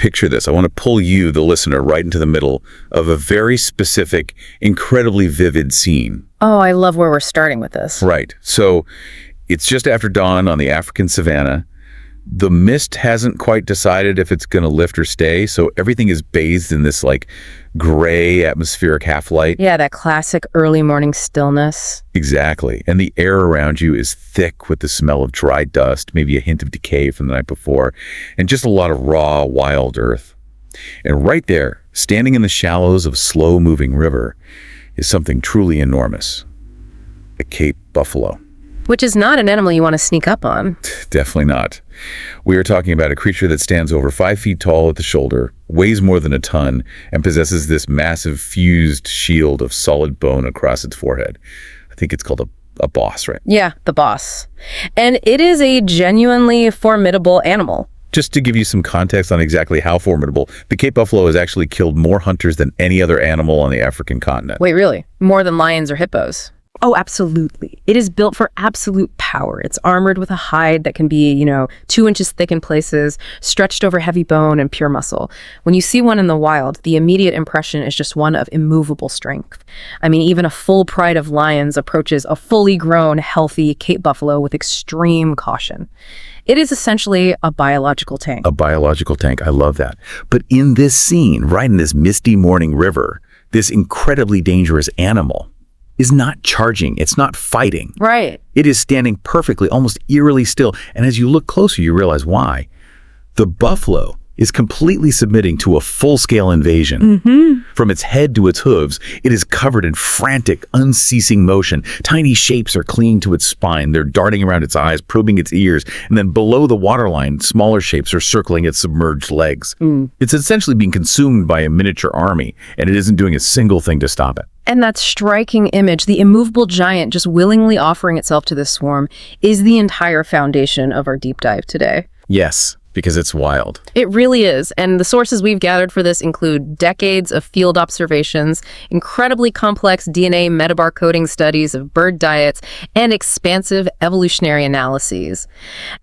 picture this. I want to pull you, the listener, right into the middle of a very specific, incredibly vivid scene. Oh, I love where we're starting with this. Right. So it's just after dawn on the African savanna. The mist hasn't quite decided if it's going to lift or stay, so everything is bathed in this like gray atmospheric half-light. Yeah, that classic early morning stillness. Exactly. And the air around you is thick with the smell of dry dust, maybe a hint of decay from the night before, and just a lot of raw, wild earth. And right there, standing in the shallows of a slow-moving river, is something truly enormous. A Cape buffalo. Which is not an animal you want to sneak up on. Definitely not. We are talking about a creature that stands over 5 feet tall at the shoulder, weighs more than a ton, and possesses this massive fused shield of solid bone across its forehead. I think it's called a boss, right? Yeah, the boss. And it is a genuinely formidable animal. Just to give you some context on exactly how formidable, the Cape buffalo has actually killed more hunters than any other animal on the African continent. Wait, really? More than lions or hippos? Oh, absolutely. It is built for absolute power. It's armored with a hide that can be, 2 inches thick in places, stretched over heavy bone and pure muscle. When you see one in the wild, the immediate impression is just one of immovable strength. I mean, even a full pride of lions approaches a fully grown, healthy Cape buffalo with extreme caution. It is essentially a biological tank. A biological tank. I love that. But in this scene, right in this misty morning river, this incredibly dangerous animal is not charging. It's not fighting. Right. It is standing perfectly, almost eerily still. And as you look closer, you realize why. The buffalo is completely submitting to a full-scale invasion. From its head to its hooves, it is covered in frantic, unceasing motion. Tiny shapes are clinging to its spine. They're darting around its eyes, probing its ears. And then below the waterline, smaller shapes are circling its submerged legs. It's essentially being consumed by a miniature army, and it isn't doing a single thing to stop it. And that striking image, the immovable giant just willingly offering itself to this swarm, is the entire foundation of our deep dive today. Yes, because it's wild. It really is. And the sources we've gathered for this include decades of field observations, incredibly complex DNA metabarcoding studies of bird diets, and expansive evolutionary analyses.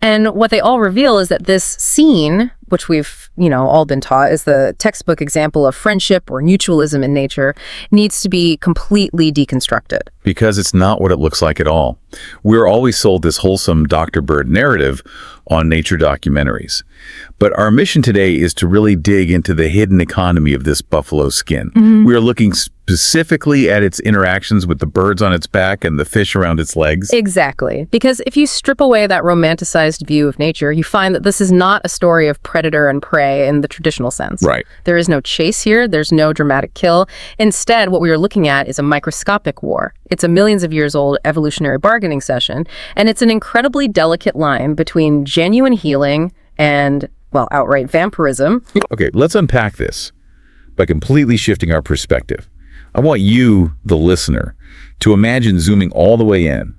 And what they all reveal is that this scene, which we've, all been taught is the textbook example of friendship or mutualism in nature, needs to be completely deconstructed. Because it's not what it looks like at all. We're always sold this wholesome Dr. Bird narrative on nature documentaries. But our mission today is to really dig into the hidden economy of this buffalo skin. We are looking specifically at its interactions with the birds on its back and the fish around its legs. Exactly. Because if you strip away that romanticized view of nature, you find that this is not a story of predator and prey in the traditional sense. Right. There is no chase here. There's no dramatic kill. Instead, what we are looking at is a microscopic war. It's a millions of years old evolutionary bargaining session, and it's an incredibly delicate line between genuine healing and, outright vampirism. Okay, let's unpack this by completely shifting our perspective. I want you, the listener, to imagine zooming all the way in.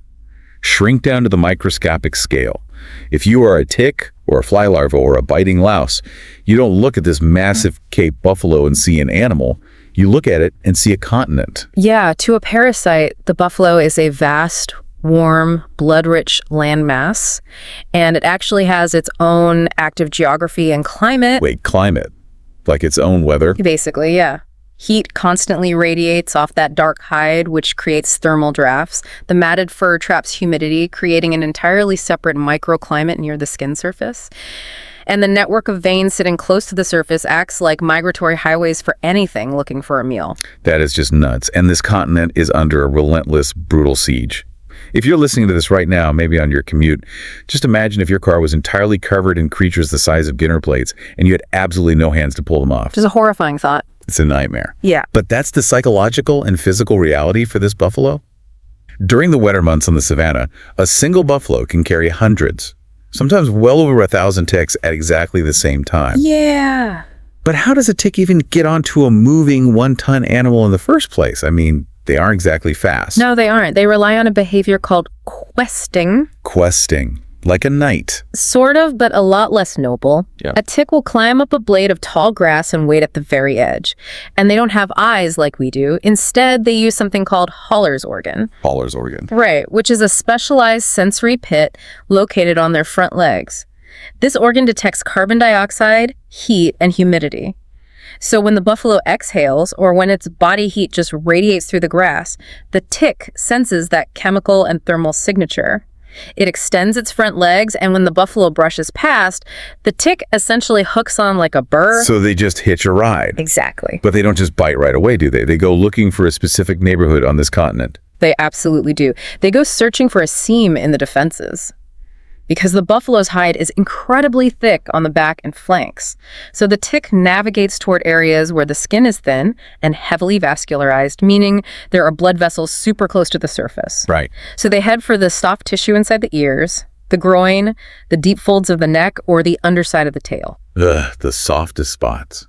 Shrink down to the microscopic scale. If you are a tick or a fly larva or a biting louse, you don't look at this massive Cape buffalo and see an animal. You look at it and see a continent. Yeah, to a parasite, the buffalo is a vast, warm, blood-rich landmass, and it actually has its own active geography and climate. Wait, climate? Like its own weather? Basically, yeah. Heat constantly radiates off that dark hide, which creates thermal drafts. The matted fur traps humidity, creating an entirely separate microclimate near the skin surface. And the network of veins sitting close to the surface acts like migratory highways for anything looking for a meal. That is just nuts. And this continent is under a relentless, brutal siege. If you're listening to this right now, maybe on your commute, just imagine if your car was entirely covered in creatures the size of dinner plates and you had absolutely no hands to pull them off. Which is a horrifying thought. It's a nightmare. Yeah. But that's the psychological and physical reality for this buffalo. During the wetter months on the savanna, a single buffalo can carry hundreds, sometimes well over 1,000 ticks at exactly the same time. Yeah. But how does a tick even get onto a moving 1-ton animal in the first place? I mean, they aren't exactly fast. No, they aren't. They rely on a behavior called questing. Questing. Like a knight. Sort of, but a lot less noble. Yeah. A tick will climb up a blade of tall grass and wait at the very edge. And they don't have eyes like we do. Instead, they use something called Haller's organ. Haller's organ. Right, which is a specialized sensory pit located on their front legs. This organ detects carbon dioxide, heat, and humidity. So when the buffalo exhales, or when its body heat just radiates through the grass, the tick senses that chemical and thermal signature. It extends its front legs, and when the buffalo brushes past, the tick essentially hooks on like a burr. So they just hitch a ride. Exactly. But they don't just bite right away, do they? They go looking for a specific neighborhood on this continent. They absolutely do. They go searching for a seam in the defenses, because the buffalo's hide is incredibly thick on the back and flanks. So the tick navigates toward areas where the skin is thin and heavily vascularized, meaning there are blood vessels super close to the surface. Right. So they head for the soft tissue inside the ears, the groin, the deep folds of the neck, or the underside of the tail. Ugh, the softest spots.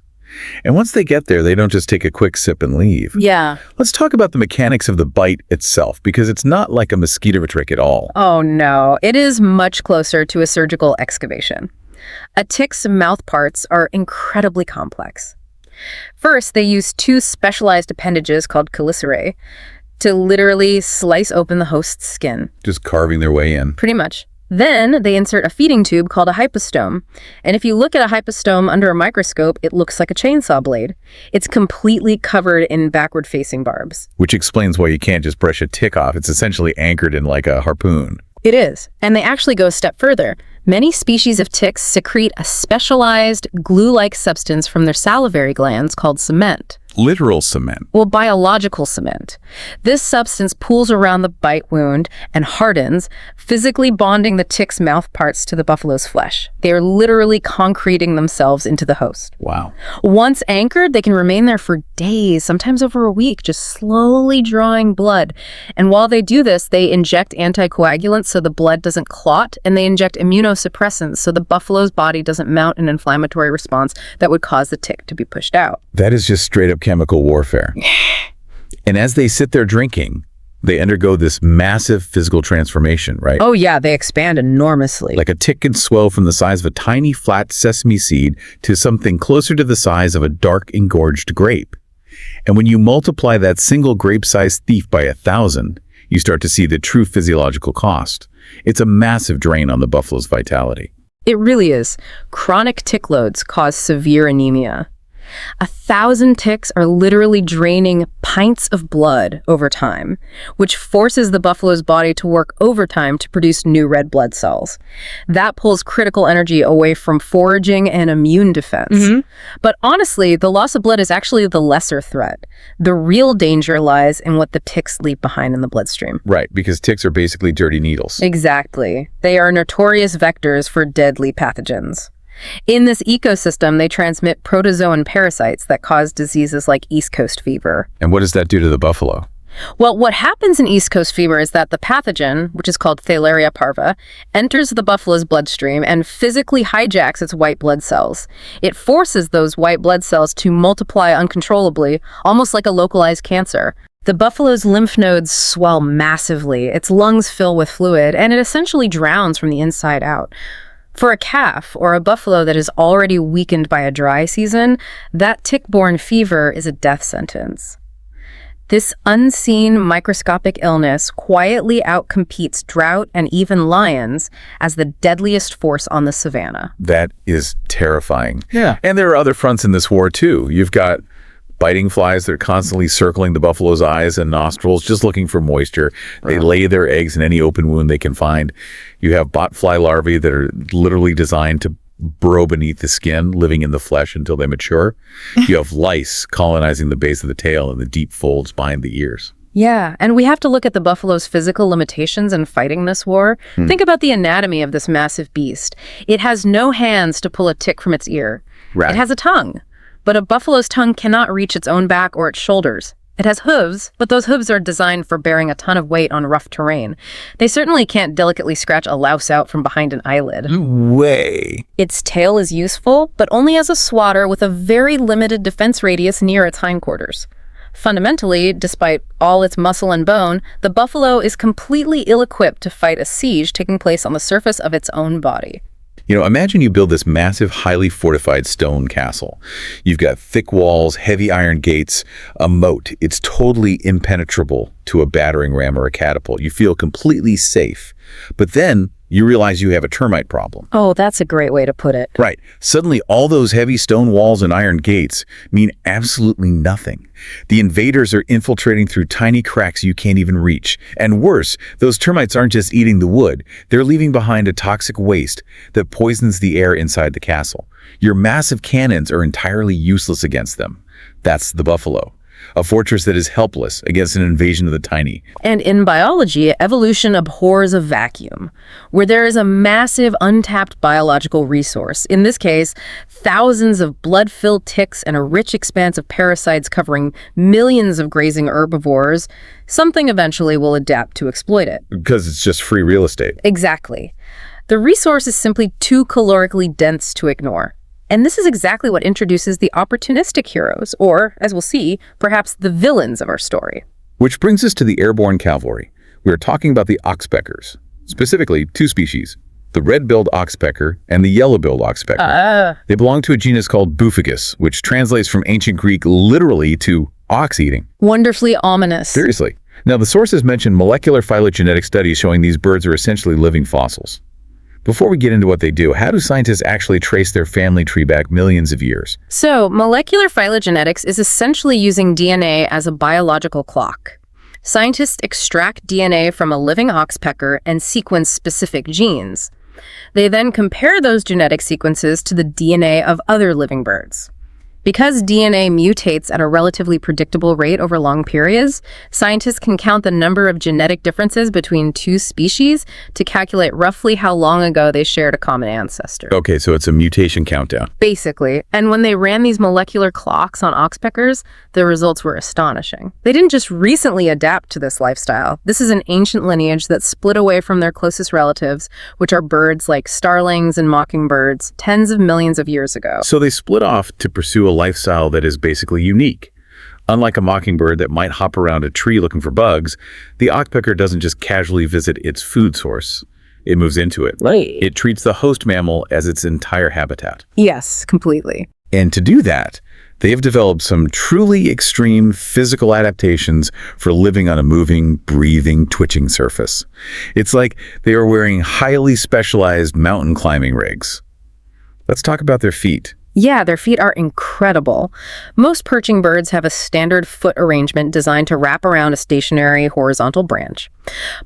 And once they get there, they don't just take a quick sip and leave. Yeah. Let's talk about the mechanics of the bite itself, because it's not like a mosquito trick at all. Oh no, it is much closer to a surgical excavation. A tick's mouth parts are incredibly complex. First, they use two specialized appendages called chelicerae to literally slice open the host's skin. Just carving their way in. Pretty much. Then they insert a feeding tube called a hypostome. And if you look at a hypostome under a microscope, it looks like a chainsaw blade. It's completely covered in backward-facing barbs. Which explains why you can't just brush a tick off. It's essentially anchored in like a harpoon. It is. And they actually go a step further. Many species of ticks secrete a specialized glue-like substance from their salivary glands called cement. Literal cement. Well, biological cement. This substance pools around the bite wound and hardens, physically bonding the tick's mouth parts to the buffalo's flesh. They are literally concreting themselves into the host. Wow. Once anchored, they can remain there for days, sometimes over a week, just slowly drawing blood. And while they do this, they inject anticoagulants so the blood doesn't clot, and they inject immunosuppressants so the buffalo's body doesn't mount an inflammatory response that would cause the tick to be pushed out. That is just straight up chemical warfare. And as they sit there drinking, they undergo this massive physical transformation, right? Oh yeah, they expand enormously. Like a tick can swell from the size of a tiny flat sesame seed to something closer to the size of a dark engorged grape. And when you multiply that single grape-sized thief by 1,000, you start to see the true physiological cost. It's a massive drain on the buffalo's vitality. It really is. Chronic tick loads cause severe anemia. 1,000 ticks are literally draining pints of blood over time, which forces the buffalo's body to work overtime to produce new red blood cells. That pulls critical energy away from foraging and immune defense. But honestly, the loss of blood is actually the lesser threat. The real danger lies in what the ticks leave behind in the bloodstream. Right, because ticks are basically dirty needles. Exactly. They are notorious vectors for deadly pathogens. In this ecosystem, they transmit protozoan parasites that cause diseases like East Coast fever. And what does that do to the buffalo? Well, what happens in East Coast fever is that the pathogen, which is called Theileria parva, enters the buffalo's bloodstream and physically hijacks its white blood cells. It forces those white blood cells to multiply uncontrollably, almost like a localized cancer. The buffalo's lymph nodes swell massively, its lungs fill with fluid, and it essentially drowns from the inside out. For a calf or a buffalo that is already weakened by a dry season, that tick-borne fever is a death sentence. This unseen microscopic illness quietly outcompetes drought and even lions as the deadliest force on the savanna. That is terrifying. Yeah. And there are other fronts in this war, too. You've got biting flies that are constantly circling the buffalo's eyes and nostrils, just looking for moisture. They lay their eggs in any open wound they can find. You have botfly larvae that are literally designed to burrow beneath the skin, living in the flesh until they mature. You have lice colonizing the base of the tail and the deep folds behind the ears. Yeah, and we have to look at the buffalo's physical limitations in fighting this war. Think about the anatomy of this massive beast. It has no hands to pull a tick from its ear. Right. It has a tongue, but a buffalo's tongue cannot reach its own back or its shoulders. It has hooves, but those hooves are designed for bearing a ton of weight on rough terrain. They certainly can't delicately scratch a louse out from behind an eyelid. Way. Its tail is useful, but only as a swatter with a very limited defense radius near its hindquarters. Fundamentally, despite all its muscle and bone, the buffalo is completely ill-equipped to fight a siege taking place on the surface of its own body. You know, imagine you build this massive, highly fortified stone castle. You've got thick walls, heavy iron gates, a moat. It's totally impenetrable to a battering ram or a catapult. You feel completely safe. But then you realize you have a termite problem. Oh, that's a great way to put it. Right. Suddenly, all those heavy stone walls and iron gates mean absolutely nothing. The invaders are infiltrating through tiny cracks you can't even reach. And worse, those termites aren't just eating the wood. They're leaving behind a toxic waste that poisons the air inside the castle. Your massive cannons are entirely useless against them. That's the buffalo. A fortress that is helpless against an invasion of the tiny. And in biology, evolution abhors a vacuum, where there is a massive untapped biological resource. In this case, thousands of blood-filled ticks and a rich expanse of parasites covering millions of grazing herbivores. Something eventually will adapt to exploit it. Because it's just free real estate. Exactly. The resource is simply too calorically dense to ignore. And this is exactly what introduces the opportunistic heroes, or, as we'll see, perhaps the villains of our story. Which brings us to the airborne cavalry. We are talking about the Oxpeckers, specifically two species, the red-billed Oxpecker and the yellow-billed Oxpecker. They belong to a genus called Buphagus, which translates from ancient Greek literally to ox-eating. Wonderfully ominous. Seriously. Now, the sources mention molecular phylogenetic studies showing these birds are essentially living fossils. Before we get into what they do, how do scientists actually trace their family tree back millions of years? So, molecular phylogenetics is essentially using DNA as a biological clock. Scientists extract DNA from a living oxpecker and sequence specific genes. They then compare those genetic sequences to the DNA of other living birds. Because DNA mutates at a relatively predictable rate over long periods, scientists can count the number of genetic differences between two species to calculate roughly how long ago they shared a common ancestor. Okay, so it's a mutation countdown. Basically. And when they ran these molecular clocks on oxpeckers, the results were astonishing. They didn't just recently adapt to this lifestyle. This is an ancient lineage that split away from their closest relatives, which are birds like starlings and mockingbirds, tens of millions of years ago. So they split off to pursue a lifestyle that is basically unique. Unlike a mockingbird that might hop around a tree looking for bugs, the oxpecker doesn't just casually visit its food source. It moves into it. Right. It treats the host mammal as its entire habitat. Yes, completely. And to do that, they have developed some truly extreme physical adaptations for living on a moving, breathing, twitching surface. It's like they are wearing highly specialized mountain climbing rigs. Let's talk about their feet. Yeah, their feet are incredible. Most perching birds have a standard foot arrangement designed to wrap around a stationary horizontal branch.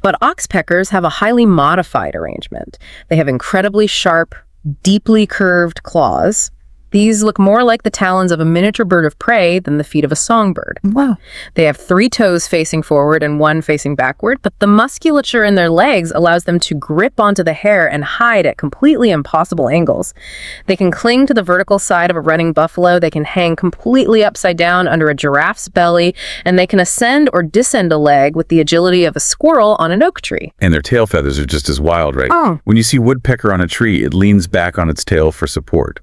But oxpeckers have a highly modified arrangement. They have incredibly sharp, deeply curved claws. These look more like the talons of a miniature bird of prey than the feet of a songbird. Wow. They have 3 toes facing forward and 1 facing backward, but the musculature in their legs allows them to grip onto the hair and hide at completely impossible angles. They can cling to the vertical side of a running buffalo, they can hang completely upside down under a giraffe's belly, and they can ascend or descend a leg with the agility of a squirrel on an oak tree. And their tail feathers are just as wild, right? Oh. When you see woodpecker on a tree, it leans back on its tail for support.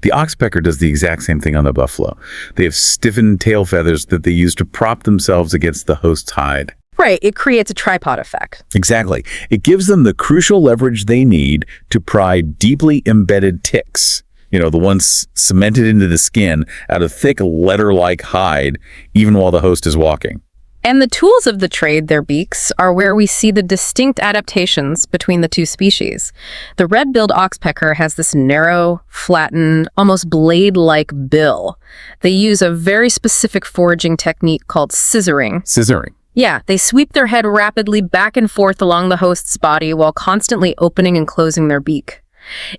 The oxpecker does the exact same thing on the buffalo. They have stiffened tail feathers that they use to prop themselves against the host's hide. Right, it creates a tripod effect. Exactly. It gives them the crucial leverage they need to pry deeply embedded ticks. You know, the ones cemented into the skin out of thick leather-like hide, even while the host is walking. And the tools of the trade, their beaks, are where we see the distinct adaptations between the two species. The red-billed oxpecker has this narrow, flattened, almost blade-like bill. They use a very specific foraging technique called scissoring. Scissoring. Yeah, they sweep their head rapidly back and forth along the host's body while constantly opening and closing their beak.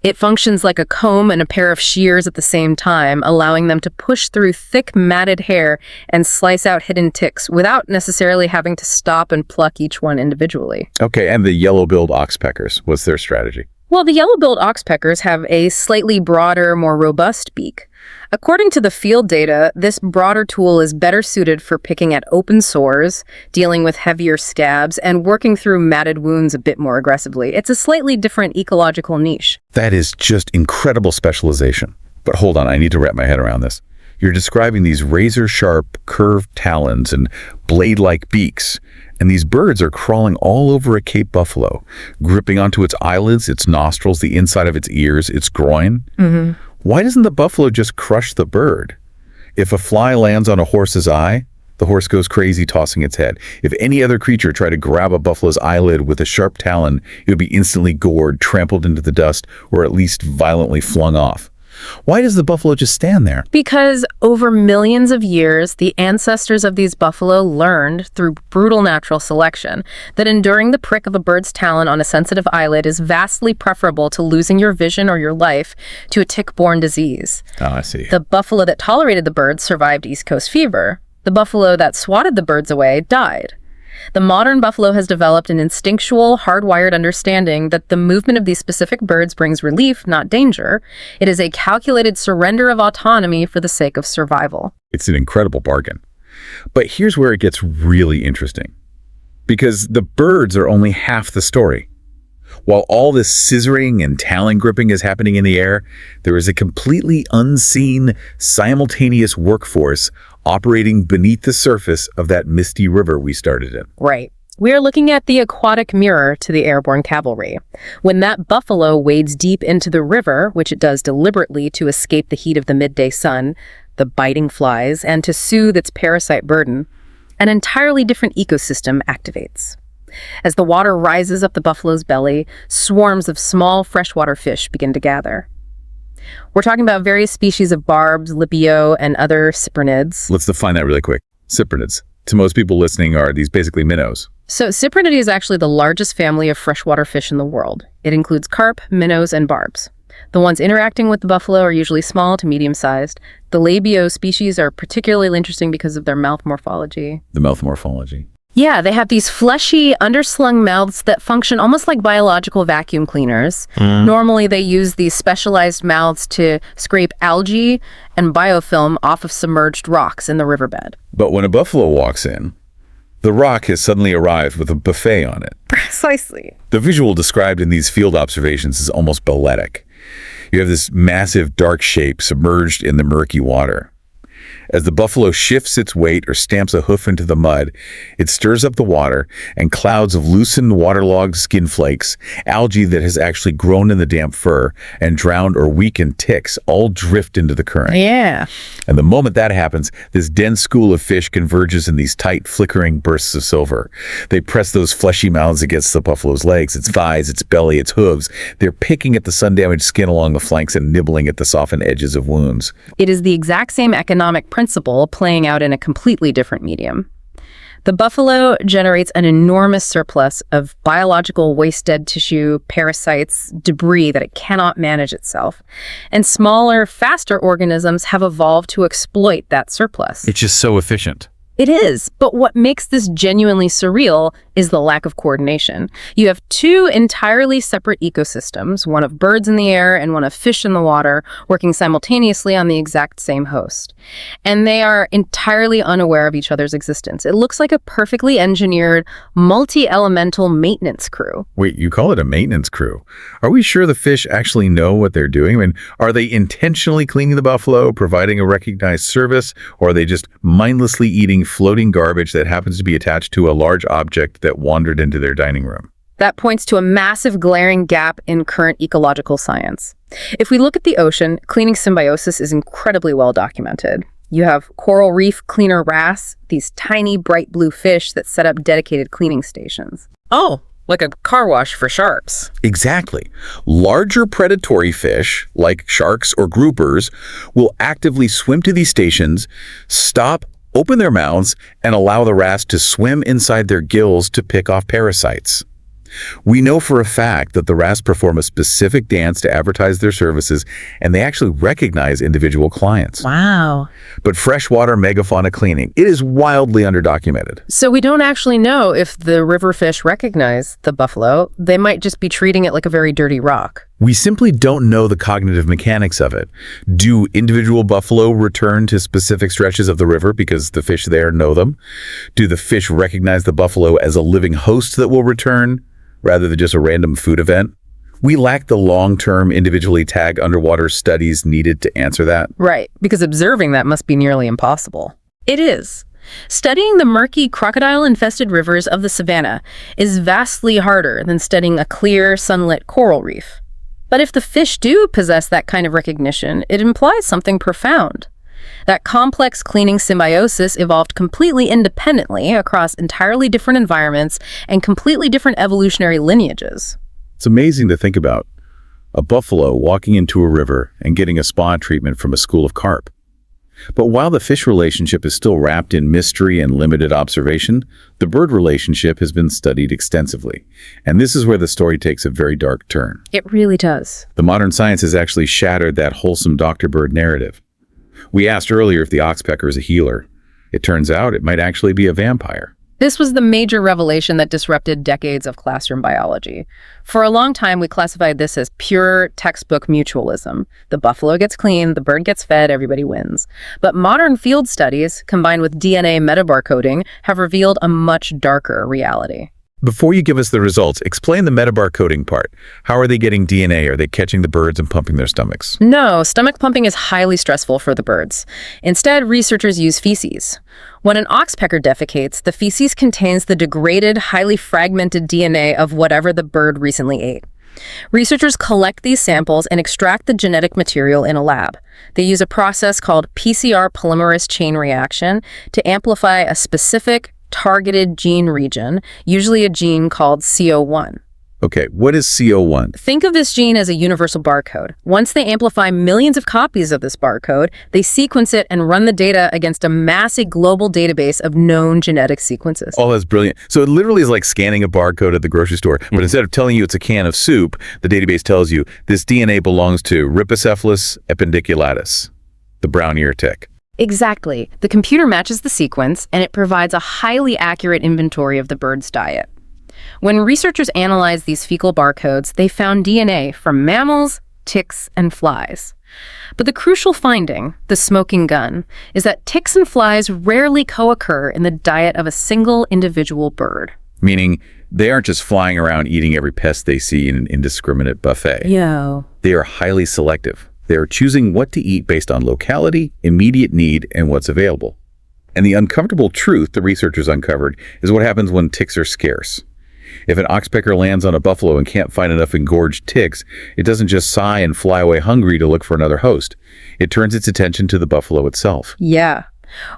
It functions like a comb and a pair of shears at the same time, allowing them to push through thick, matted hair and slice out hidden ticks without necessarily having to stop and pluck each one individually. Okay, and the yellow-billed oxpeckers, what's their strategy? Well, the yellow-billed oxpeckers have a slightly broader, more robust beak. According to the field data, this broader tool is better suited for picking at open sores, dealing with heavier stabs, and working through matted wounds a bit more aggressively. It's a slightly different ecological niche. That is just incredible specialization. But hold on, I need to wrap my head around this. You're describing these razor-sharp, curved talons and blade-like beaks, and these birds are crawling all over a Cape buffalo, gripping onto its eyelids, its nostrils, the inside of its ears, its groin. Why doesn't the buffalo just crush the bird? If a fly lands on a horse's eye, The horse goes crazy, tossing its head. If any other creature tried to grab a buffalo's eyelid with a sharp talon, it would be instantly gored, trampled into the dust, or at least violently flung off. Why does the buffalo just stand there? Because over millions of years, the ancestors of these buffalo learned through brutal natural selection that enduring the prick of a bird's talon on a sensitive eyelid is vastly preferable to losing your vision or your life to a tick-borne disease. Oh, I see. The buffalo that tolerated the birds survived East Coast fever. The buffalo that swatted the birds away died. The modern buffalo has developed an instinctual, hardwired understanding that the movement of these specific birds brings relief, not danger. It is a calculated surrender of autonomy for the sake of survival. It's an incredible bargain. But here's where it gets really interesting. Because the birds are only half the story. While all this scissoring and talon gripping is happening in the air, there is a completely unseen, simultaneous workforce operating beneath the surface of that misty river we started in. Right. We are looking at the aquatic mirror to the airborne cavalry. When that buffalo wades deep into the river, which it does deliberately to escape the heat of the midday sun, the biting flies, and to soothe its parasite burden, an entirely different ecosystem activates. As the water rises up the buffalo's belly, swarms of small freshwater fish begin to gather. We're talking about various species of barbs, lipio, and other cyprinids. Let's define that really quick. Cyprinids. To most people listening, are these basically minnows? So cyprinidae is actually the largest family of freshwater fish in the world. It includes carp, minnows, and barbs. The ones interacting with the buffalo are usually small to medium-sized. The labio species are particularly interesting because of their mouth morphology. The mouth morphology. Yeah, they have these fleshy, underslung mouths that function almost like biological vacuum cleaners. Normally, they use these specialized mouths to scrape algae and biofilm off of submerged rocks in the riverbed. But when a buffalo walks in, the rock has suddenly arrived with a buffet on it. Precisely. The visual described in these field observations is almost balletic. You have this massive dark shape submerged in the murky water. As the buffalo shifts its weight or stamps a hoof into the mud, it stirs up the water, and clouds of loosened, waterlogged skin flakes, algae that has actually grown in the damp fur, and drowned or weakened ticks all drift into the current. Yeah. And the moment that happens, this dense school of fish converges in these tight, flickering bursts of silver. They press those fleshy mouths against the buffalo's legs, its thighs, its belly, its hooves. They're picking at the sun-damaged skin along the flanks and nibbling at the softened edges of wounds. It is the exact same economic principle playing out in a completely different medium. The buffalo generates an enormous surplus of biological waste dead tissue, parasites, debris that it cannot manage itself. And smaller, faster organisms have evolved to exploit that surplus. It's just so efficient. It is, but what makes this genuinely surreal is the lack of coordination. You have two entirely separate ecosystems, one of birds in the air and one of fish in the water, working simultaneously on the exact same host. And they are entirely unaware of each other's existence. It looks like a perfectly engineered, multi-elemental maintenance crew. Wait, you call it a maintenance crew? Are we sure the fish actually know what they're doing? I mean, are they intentionally cleaning the buffalo, providing a recognized service, or are they just mindlessly eating floating garbage that happens to be attached to a large object that wandered into their dining room? That points to a massive glaring gap in current ecological science. If we look at the ocean, cleaning symbiosis is incredibly well documented. You have coral reef cleaner wrasse, these tiny bright blue fish that set up dedicated cleaning stations. Oh, like a car wash for sharks. Exactly. Larger predatory fish, like sharks or groupers, will actively swim to these stations, stop, open their mouths, and allow the wrasse to swim inside their gills to pick off parasites. We know for a fact that the wrasse perform a specific dance to advertise their services, and they actually recognize individual clients. Wow. But freshwater megafauna cleaning, it is wildly underdocumented. So we don't actually know if the river fish recognize the buffalo. They might just be treating it like a very dirty rock. We simply don't know the cognitive mechanics of it. Do individual buffalo return to specific stretches of the river because the fish there know them? Do the fish recognize the buffalo as a living host that will return, rather than just a random food event? We lack the long-term, individually tagged underwater studies needed to answer that. Right, because observing that must be nearly impossible. It is. Studying the murky, crocodile-infested rivers of the savannah is vastly harder than studying a clear, sunlit coral reef. But if the fish do possess that kind of recognition, it implies something profound. That complex cleaning symbiosis evolved completely independently across entirely different environments and completely different evolutionary lineages. It's amazing to think about. A buffalo walking into a river and getting a spa treatment from a school of carp. But while the fish relationship is still wrapped in mystery and limited observation, the bird relationship has been studied extensively. And this is where the story takes a very dark turn. It really does. The modern science has actually shattered that wholesome doctor bird narrative. We asked earlier if the oxpecker is a healer. It turns out it might actually be a vampire. This was the major revelation that disrupted decades of classroom biology. For a long time, we classified this as pure textbook mutualism. The buffalo gets cleaned, the bird gets fed, everybody wins. But modern field studies, combined with DNA metabarcoding, have revealed a much darker reality. Before you give us the results, explain the metabarcoding part. How are they getting DNA? Are they catching the birds and pumping their stomachs? No, stomach pumping is highly stressful for the birds. Instead, researchers use feces. When an oxpecker defecates, the feces contains the degraded, highly fragmented DNA of whatever the bird recently ate. Researchers collect these samples and extract the genetic material in a lab. They use a process called PCR polymerase chain reaction to amplify a specific, targeted gene region, usually a gene called CO1. Okay, what is CO1? Think of this gene as a universal barcode. Once they amplify millions of copies of this barcode, they sequence it and run the data against a massive global database of known genetic sequences. Oh, that's brilliant. So it literally is like scanning a barcode at the grocery store, but instead of telling you it's a can of soup, the database tells you this DNA belongs to Rhipicephalus appendiculatus, the brown ear tick. Exactly. The computer matches the sequence, and it provides a highly accurate inventory of the bird's diet. When researchers analyzed these fecal barcodes, they found DNA from mammals, ticks, and flies. But the crucial finding, the smoking gun, is that ticks and flies rarely co-occur in the diet of a single individual bird. Meaning they aren't just flying around eating every pest they see in an indiscriminate buffet. They are highly selective. They are choosing what to eat based on locality, immediate need, and what's available. And the uncomfortable truth the researchers uncovered is what happens when ticks are scarce. If an oxpecker lands on a buffalo and can't find enough engorged ticks, it doesn't just sigh and fly away hungry to look for another host. It turns its attention to the buffalo itself. Yeah.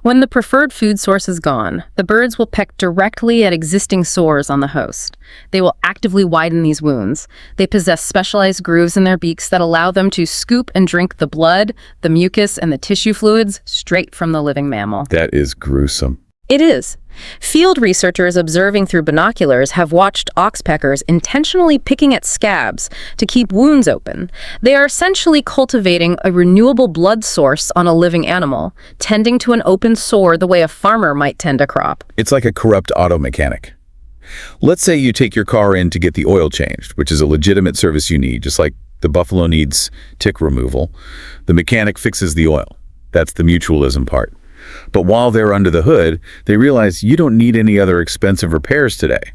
When the preferred food source is gone, the birds will peck directly at existing sores on the host. They will actively widen these wounds. They possess specialized grooves in their beaks that allow them to scoop and drink the blood, the mucus, and the tissue fluids straight from the living mammal. That is gruesome. It is. Field researchers observing through binoculars have watched oxpeckers intentionally picking at scabs to keep wounds open. They are essentially cultivating a renewable blood source on a living animal, tending to an open sore the way a farmer might tend a crop. It's like a corrupt auto mechanic. Let's say you take your car in to get the oil changed, which is a legitimate service you need, just like the buffalo needs tick removal. The mechanic fixes the oil. That's the mutualism part. But while they're under the hood, they realize you don't need any other expensive repairs today.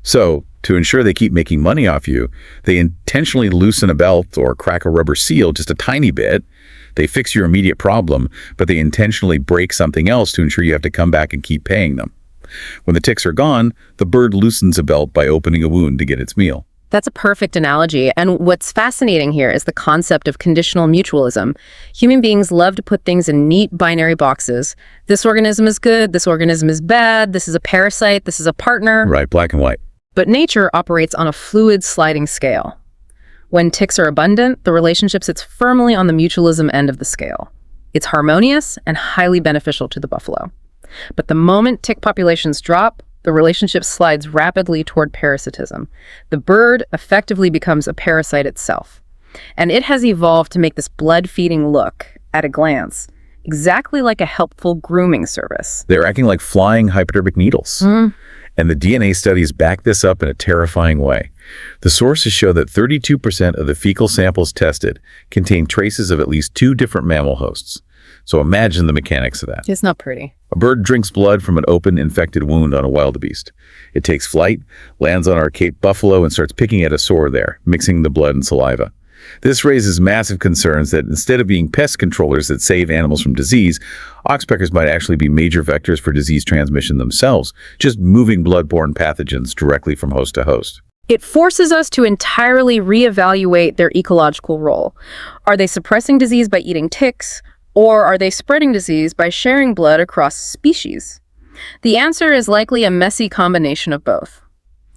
So, to ensure they keep making money off you, they intentionally loosen a belt or crack a rubber seal just a tiny bit. They fix your immediate problem, but they intentionally break something else to ensure you have to come back and keep paying them. When the ticks are gone, the bird loosens a belt by opening a wound to get its meal. That's a perfect analogy. And what's fascinating here is the concept of conditional mutualism. Human beings love to put things in neat binary boxes. This organism is good, this organism is bad, this is a parasite, this is a partner. Right, black and white. But nature operates on a fluid sliding scale. When ticks are abundant, the relationship sits firmly on the mutualism end of the scale. It's harmonious and highly beneficial to the buffalo. But the moment tick populations drop, the relationship slides rapidly toward parasitism. The bird effectively becomes a parasite itself. And it has evolved to make this blood-feeding look, at a glance, exactly like a helpful grooming service. They're acting like flying hypodermic needles. And the DNA studies back this up in a terrifying way. The sources show that 32% of the fecal samples tested contain traces of at least 2 different mammal hosts. So imagine the mechanics of that. It's not pretty. A bird drinks blood from an open, infected wound on a wildebeest. It takes flight, lands on our Cape buffalo, and starts picking at a sore there, mixing the blood and saliva. This raises massive concerns that instead of being pest controllers that save animals from disease, oxpeckers might actually be major vectors for disease transmission themselves, just moving blood-borne pathogens directly from host to host. It forces us to entirely reevaluate their ecological role. Are they suppressing disease by eating ticks? Or are they spreading disease by sharing blood across species? The answer is likely a messy combination of both.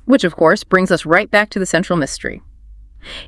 Which, of course, brings us right back to the central mystery.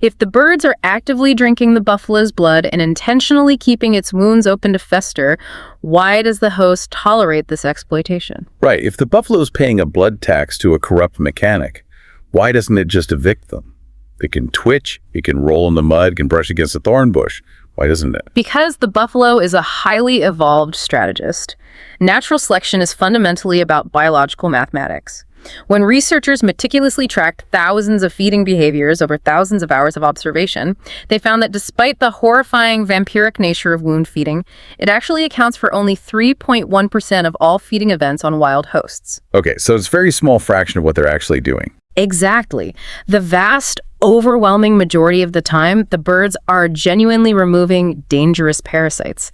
If the birds are actively drinking the buffalo's blood and intentionally keeping its wounds open to fester, why does the host tolerate this exploitation? Right. If the buffalo is paying a blood tax to a corrupt mechanic, why doesn't it just evict them? It can twitch, it can roll in the mud, it can brush against a thorn bush. Why doesn't it? Because the buffalo is a highly evolved strategist. Natural selection is fundamentally about biological mathematics. When researchers meticulously tracked thousands of feeding behaviors over thousands of hours of observation, they found that despite the horrifying vampiric nature of wound feeding, it actually accounts for only 3.1% of all feeding events on wild hosts. Okay, so it's a very small fraction of what they're actually doing. Exactly. The vast, overwhelming majority of the time, the birds are genuinely removing dangerous parasites.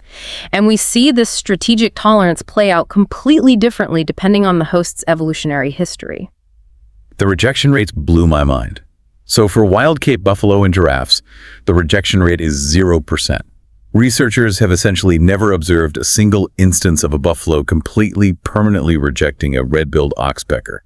And we see this strategic tolerance play out completely differently depending on the host's evolutionary history. The rejection rates blew my mind. So for wild Cape buffalo and giraffes, the rejection rate is 0%. Researchers have essentially never observed a single instance of a buffalo completely, permanently rejecting a red-billed oxpecker.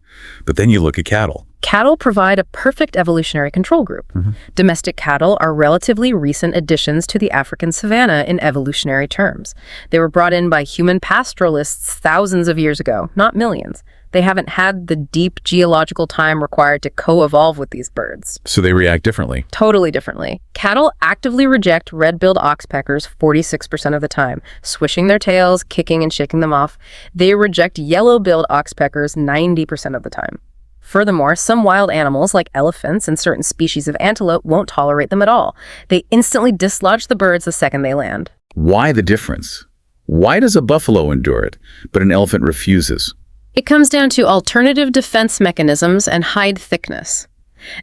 But then you look at cattle. Cattle provide a perfect evolutionary control group. Domestic cattle are relatively recent additions to the African savanna in evolutionary terms. They were brought in by human pastoralists thousands of years ago, not millions. They haven't had the deep geological time required to co-evolve with these birds. So they react differently. Totally differently. Cattle actively reject red-billed oxpeckers 46% of the time, swishing their tails, kicking and shaking them off. They reject yellow-billed oxpeckers 90% of the time. Furthermore, some wild animals, like elephants and certain species of antelope, won't tolerate them at all. They instantly dislodge the birds the second they land. Why the difference? Why does a buffalo endure it, but an elephant refuses? It comes down to alternative defense mechanisms and hide thickness.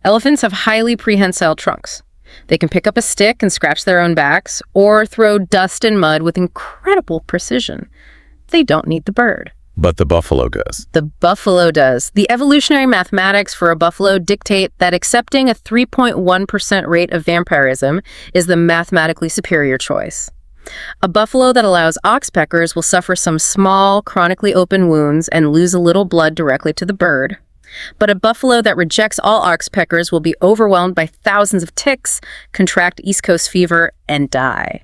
Elephants have highly prehensile trunks. They can pick up a stick and scratch their own backs, or throw dust and mud with incredible precision. They don't need the bird. But the buffalo does. The buffalo does. The evolutionary mathematics for a buffalo dictate that accepting a 3.1% rate of vampirism is the mathematically superior choice. A buffalo that allows oxpeckers will suffer some small, chronically open wounds and lose a little blood directly to the bird. But a buffalo that rejects all oxpeckers will be overwhelmed by thousands of ticks, contract East Coast fever, and die.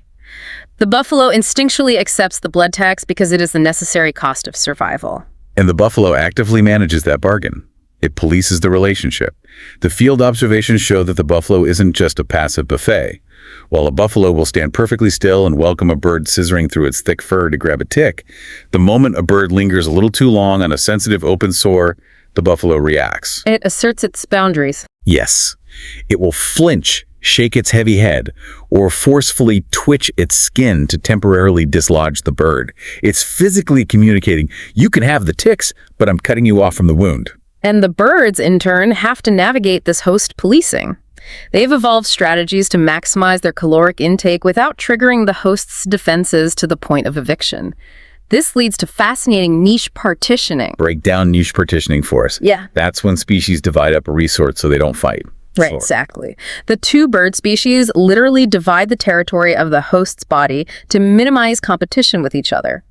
The buffalo instinctually accepts the blood tax because it is the necessary cost of survival. And the buffalo actively manages that bargain. It polices the relationship. The field observations show that the buffalo isn't just a passive buffet. While a buffalo will stand perfectly still and welcome a bird scissoring through its thick fur to grab a tick, the moment a bird lingers a little too long on a sensitive open sore, the buffalo reacts. It asserts its boundaries. Yes, it will flinch, shake its heavy head, or forcefully twitch its skin to temporarily dislodge the bird. It's physically communicating, you can have the ticks, but I'm cutting you off from the wound. And the birds, in turn, have to navigate this host policing. They've evolved strategies to maximize their caloric intake without triggering the host's defenses to the point of eviction. This leads to fascinating niche partitioning. Break down niche partitioning for us. Yeah. That's when species divide up a resource so they don't fight. Right, exactly. The two bird species literally divide the territory of the host's body to minimize competition with each other.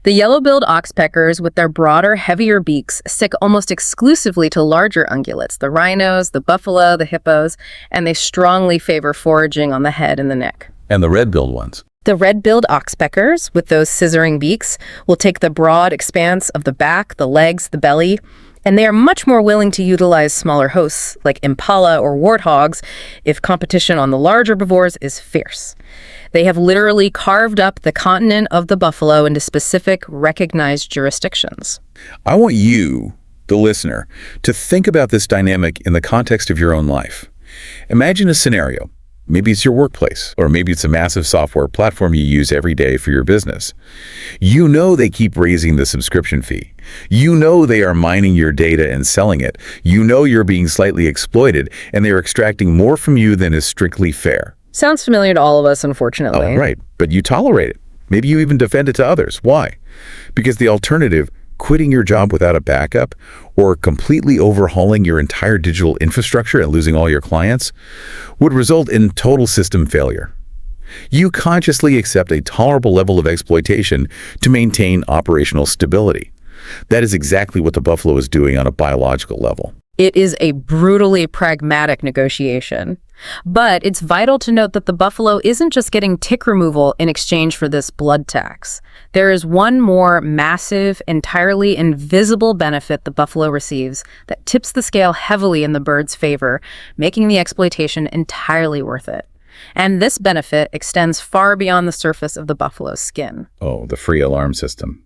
The yellow-billed oxpeckers, with their broader, heavier beaks, stick almost exclusively to larger ungulates, the rhinos, the buffalo, the hippos, and they strongly favor foraging on the head and the neck. And the red-billed ones? The red-billed oxpeckers, with those scissoring beaks, will take the broad expanse of the back, the legs, the belly, and they are much more willing to utilize smaller hosts, like impala or warthogs, if competition on the large herbivores is fierce. They have literally carved up the continent of the buffalo into specific, recognized jurisdictions. I want you, the listener, to think about this dynamic in the context of your own life. Imagine a scenario. Maybe it's your workplace, or maybe it's a massive software platform you use every day for your business. You know they keep raising the subscription fee. You know they are mining your data and selling it. You know you're being slightly exploited, and they're extracting more from you than is strictly fair. Sounds familiar to all of us, unfortunately. Oh, right, but you tolerate it. Maybe you even defend it to others. Why? Because the alternative, quitting your job without a backup, or completely overhauling your entire digital infrastructure and losing all your clients, would result in total system failure. You consciously accept a tolerable level of exploitation to maintain operational stability. That is exactly what the buffalo is doing on a biological level. It is a brutally pragmatic negotiation. But it's vital to note that the buffalo isn't just getting tick removal in exchange for this blood tax. There is one more massive, entirely invisible benefit the buffalo receives that tips the scale heavily in the bird's favor, making the exploitation entirely worth it. And this benefit extends far beyond the surface of the buffalo's skin. Oh, the free alarm system.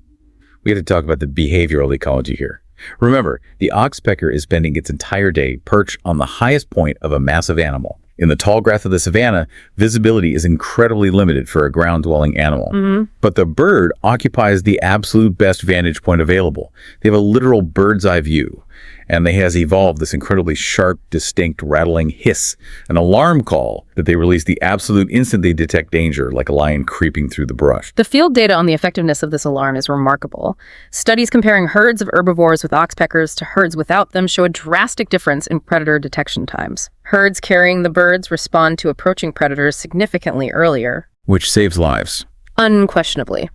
We have to talk about the behavioral ecology here. Remember, the oxpecker is spending its entire day perched on the highest point of a massive animal. In the tall grass of the savanna, visibility is incredibly limited for a ground-dwelling animal. But the bird occupies the absolute best vantage point available. They have a literal bird's eye view, and they has evolved this incredibly sharp, distinct, rattling hiss, an alarm call that they release the absolute instant they detect danger, like a lion creeping through the brush. The field data on the effectiveness of this alarm is remarkable. Studies comparing herds of herbivores with oxpeckers to herds without them show a drastic difference in predator detection times. Herds carrying the birds respond to approaching predators significantly earlier. Which saves lives. Unquestionably.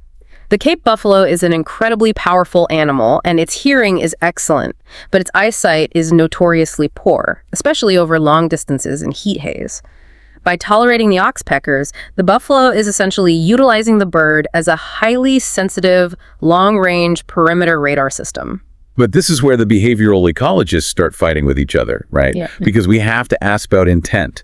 The Cape buffalo is an incredibly powerful animal, and its hearing is excellent, but its eyesight is notoriously poor, especially over long distances in heat haze. By tolerating the oxpeckers, the buffalo is essentially utilizing the bird as a highly sensitive, long-range perimeter radar system. But this is where the behavioral ecologists start fighting with each other, right? Yeah. Because we have to ask about intent.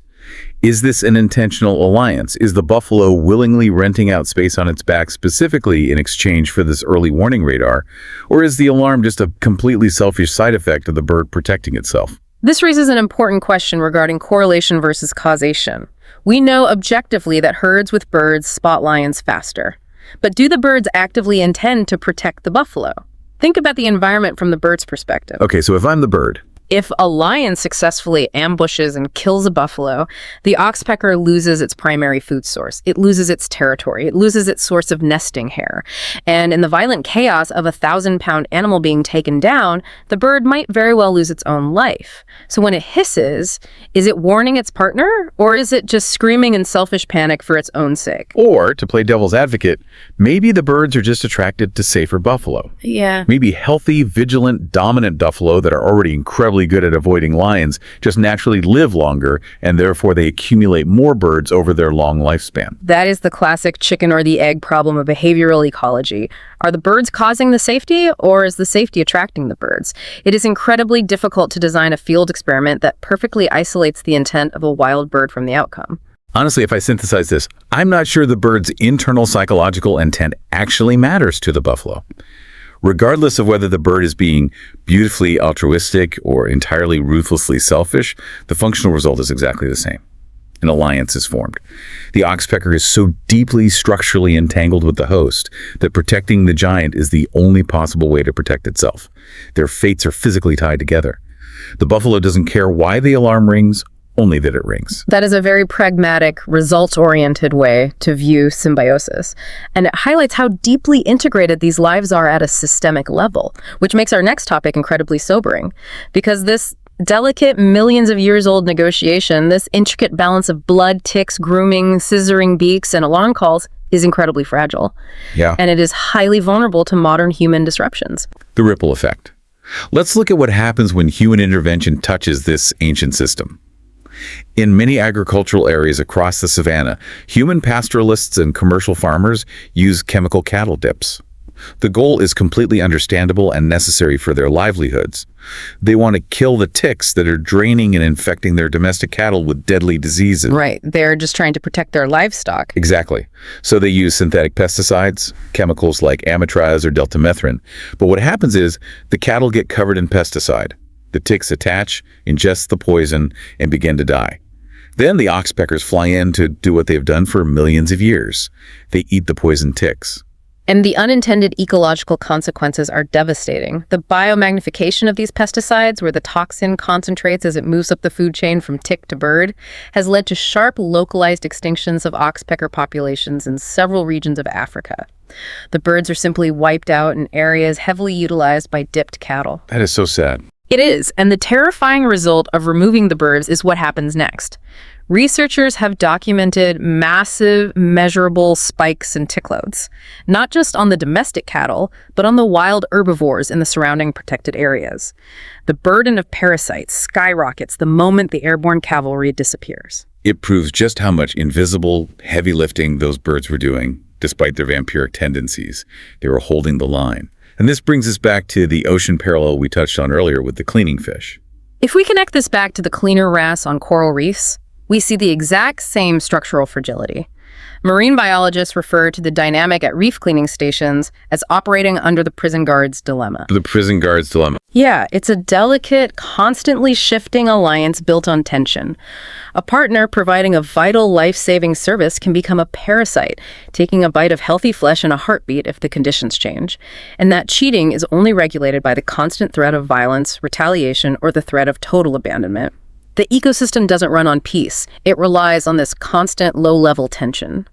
Is this an intentional alliance? Is the buffalo willingly renting out space on its back specifically in exchange for this early warning radar? Or is the alarm just a completely selfish side effect of the bird protecting itself? This raises an important question regarding correlation versus causation. We know objectively that herds with birds spot lions faster. But do the birds actively intend to protect the buffalo? Think about the environment from the bird's perspective. Okay, so if I'm the bird, If a lion successfully ambushes and kills a buffalo, the oxpecker loses its primary food source. It loses its territory. It loses its source of nesting hair. And in the violent chaos of a 1,000-pound animal being taken down, the bird might very well lose its own life. So when it hisses, is it warning its partner, or is it just screaming in selfish panic for its own sake? or to play devil's advocate, maybe the birds are just attracted to safer buffalo. Yeah. Maybe healthy, vigilant, dominant buffalo that are already incredibly good at avoiding lions just naturally live longer, and therefore they accumulate more birds over their long lifespan. That is the classic chicken or the egg problem of behavioral ecology. Are the birds causing the safety, or is the safety attracting the birds? It is incredibly difficult to design a field experiment that perfectly isolates the intent of a wild bird from the outcome. Honestly, if I synthesize this, I'm not sure the bird's internal psychological intent actually matters to the buffalo. Regardless of whether the bird is being beautifully altruistic or entirely ruthlessly selfish, the functional result is exactly the same. An alliance is formed. The oxpecker is so deeply structurally entangled with the host that protecting the giant is the only possible way to protect itself. Their fates are physically tied together. The buffalo doesn't care why the alarm rings, only that it rings. That is a very pragmatic, results-oriented way to view symbiosis, and it highlights how deeply integrated these lives are at a systemic level, which makes our next topic incredibly sobering, because this delicate, millions of years old negotiation, this intricate balance of blood, ticks, grooming, scissoring beaks, and alarm calls is incredibly fragile. Yeah. And it is highly vulnerable to modern human disruptions. The ripple effect. Let's look at what happens when human intervention touches this ancient system. In many agricultural areas across the savanna, human pastoralists and commercial farmers use chemical cattle dips. The goal is completely understandable and necessary for their livelihoods. They want to kill the ticks that are draining and infecting their domestic cattle with deadly diseases. Right. They're just trying to protect their livestock. Exactly. So they use synthetic pesticides, chemicals like amitraz or deltamethrin. But what happens is the cattle get covered in pesticide. The ticks attach, ingest the poison, and begin to die. Then the oxpeckers fly in to do what they've done for millions of years. They eat the poisoned ticks. And the unintended ecological consequences are devastating. The biomagnification of these pesticides, where the toxin concentrates as it moves up the food chain from tick to bird, has led to sharp localized extinctions of oxpecker populations in several regions of Africa. The birds are simply wiped out in areas heavily utilized by dipped cattle. That is so sad. It is, and the terrifying result of removing the birds is what happens next. Researchers have documented massive, measurable spikes in tick loads, not just on the domestic cattle, but on the wild herbivores in the surrounding protected areas. The burden of parasites skyrockets the moment the airborne cavalry disappears. It proves just how much invisible, heavy lifting those birds were doing, despite their vampiric tendencies. They were holding the line. And this brings us back to the ocean parallel we touched on earlier with the cleaning fish. If we connect this back to the cleaner wrasse on coral reefs, we see the exact same structural fragility. Marine biologists refer to the dynamic at reef cleaning stations as operating under the prison guard's dilemma. The prison guard's dilemma. Yeah, it's a delicate, constantly shifting alliance built on tension. A partner providing a vital life-saving service can become a parasite, taking a bite of healthy flesh in a heartbeat if the conditions change. And that cheating is only regulated by the constant threat of violence, retaliation, or the threat of total abandonment. The ecosystem doesn't run on peace. It relies on this constant low-level tension.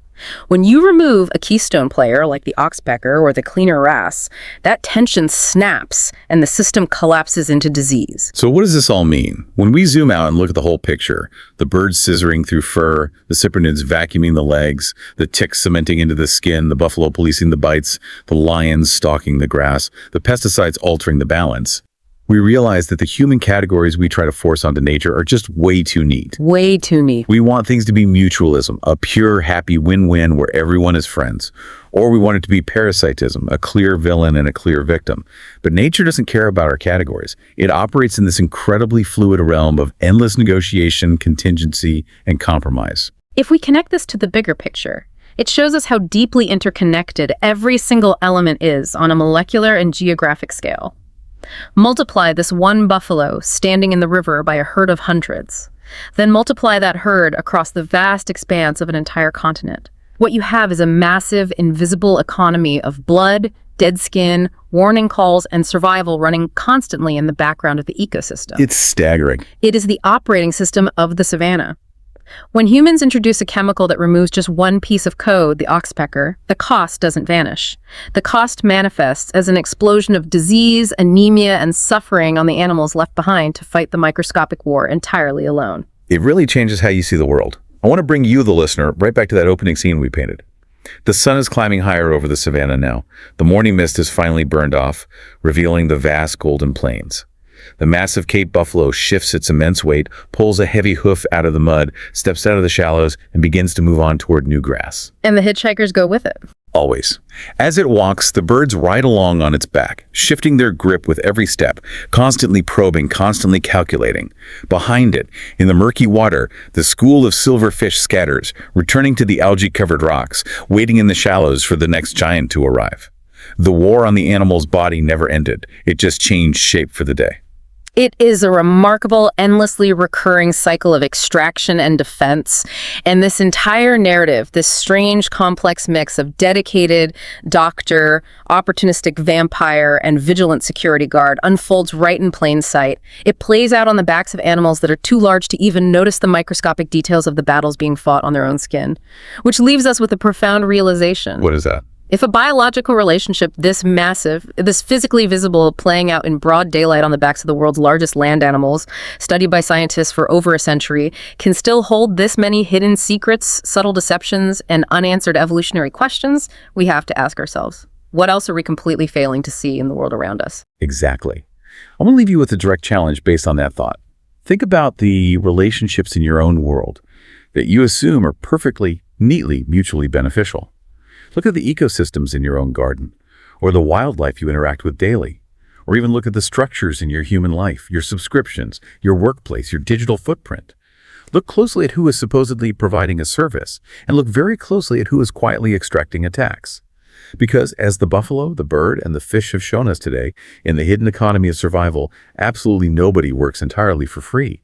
When you remove a keystone player like the Oxpecker or the cleaner wrasse, that tension snaps and the system collapses into disease. So what does this all mean? When we zoom out and look at the whole picture, the birds scissoring through fur, the cyprinids vacuuming the legs, the ticks cementing into the skin, the buffalo policing the bites, the lions stalking the grass, the pesticides altering the balance, we realize that the human categories we try to force onto nature are just way too neat. Way too neat. We want things to be mutualism, a pure, happy win-win where everyone is friends. Or we want it to be parasitism, a clear villain and a clear victim. But nature doesn't care about our categories. It operates in this incredibly fluid realm of endless negotiation, contingency, and compromise. If we connect this to the bigger picture, it shows us how deeply interconnected every single element is on a molecular and geographic scale. Multiply this one buffalo standing in the river by a herd of hundreds. Then multiply that herd across the vast expanse of an entire continent. What you have is a massive, invisible economy of blood, dead skin, warning calls, and survival running constantly in the background of the ecosystem. It's staggering. It is the operating system of the savanna. When humans introduce a chemical that removes just one piece of code, the Oxpecker, the cost doesn't vanish. The cost manifests as an explosion of disease, anemia, and suffering on the animals left behind to fight the microscopic war entirely alone. It really changes how you see the world. I want to bring you, the listener, right back to that opening scene we painted. The sun is climbing higher over the savanna now. The morning mist is finally burned off, revealing the vast golden plains. The massive Cape buffalo shifts its immense weight, pulls a heavy hoof out of the mud, steps out of the shallows, and begins to move on toward new grass. And the hitchhikers go with it. Always. As it walks, the birds ride along on its back, shifting their grip with every step, constantly probing, constantly calculating. Behind it, in the murky water, the school of silverfish scatters, returning to the algae-covered rocks, waiting in the shallows for the next giant to arrive. The war on the animal's body never ended. It just changed shape for the day. It is a remarkable, endlessly recurring cycle of extraction and defense. And this entire narrative, this strange, complex mix of dedicated doctor, opportunistic vampire, and vigilant security guard unfolds right in plain sight. It plays out on the backs of animals that are too large to even notice the microscopic details of the battles being fought on their own skin. Which leaves us with a profound realization. What is that? If a biological relationship this massive, this physically visible, playing out in broad daylight on the backs of the world's largest land animals, studied by scientists for over a century, can still hold this many hidden secrets, subtle deceptions, and unanswered evolutionary questions, we have to ask ourselves, what else are we completely failing to see in the world around us? Exactly. I want to leave you with a direct challenge based on that thought. Think about the relationships in your own world that you assume are perfectly, neatly, mutually beneficial. Look at the ecosystems in your own garden, or the wildlife you interact with daily, or even look at the structures in your human life, your subscriptions, your workplace, your digital footprint. Look closely at who is supposedly providing a service, and look very closely at who is quietly extracting a tax. Because as the buffalo, the bird, and the fish have shown us today, in the hidden economy of survival, absolutely nobody works entirely for free.